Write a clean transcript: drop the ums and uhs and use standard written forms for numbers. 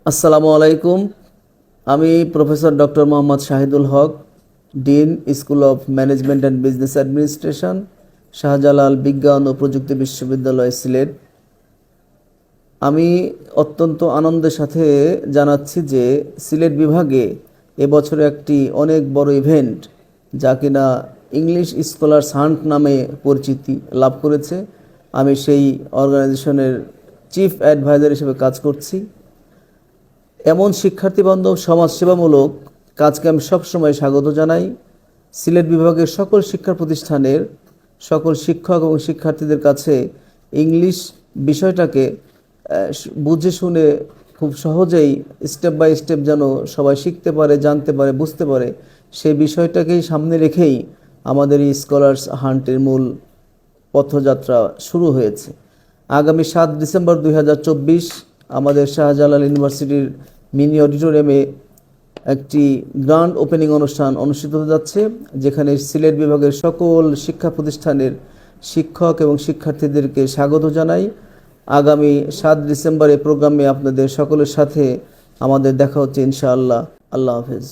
আসসালামু আলাইকুম। আমি professor doctor Mohammad Shahidul Haque, dean, school of management and business administration, Shahjalal বিজ্ঞান ও প্রযুক্তি বিশ্ববিদ্যালয়, সিলেট। আমি অত্যন্ত আনন্দের সাথে জানাচ্ছি যে সিলেট বিভাগে এবছরে একটি অনেক বড় ইভেন্ট, যা কিনা ইংলিশ স্কলার্স হান্ট নামে পরিচিতি লাভ করেছে। আমি সেই অর্গানাইজেশনের চিফ অ্যাডভাইজার হিসেবে কাজ করছি। এমন শিক্ষার্থী বান্ধব সমাজসেবামূলক কাজকে আমি সবসময় স্বাগত জানাই। সিলেট বিভাগের সকল শিক্ষা প্রতিষ্ঠানের সকল শিক্ষক এবং শিক্ষার্থীদের কাছে ইংলিশ বিষয়টাকে বুঝে শুনে খুব সহজেই স্টেপ বাই স্টেপ যেন সবাই শিখতে পারে, জানতে পারে, বুঝতে পারে, সেই বিষয়টাকেই সামনে রেখেই আমাদের এই স্কলার্স হান্টের মূল পথযাত্রা শুরু হয়েছে। আগামী 7 ডিসেম্বর 2024 আমাদের শাহজালাল ইউনিভার্সিটির মিনি অডিটোরিয়ামে একটি গ্র্যান্ড ওপেনিং অনুষ্ঠান অনুষ্ঠিত হতে যাচ্ছে, যেখানে সিলেট বিভাগের সকল শিক্ষা প্রতিষ্ঠানের শিক্ষক এবং শিক্ষার্থীদেরকে স্বাগত জানাই। আগামী 7 ডিসেম্বর এই প্রোগ্রামে আপনাদের সকলের সাথে আমাদের দেখা হচ্ছে ইনশাআল্লাহ। আল্লাহ হাফেজ।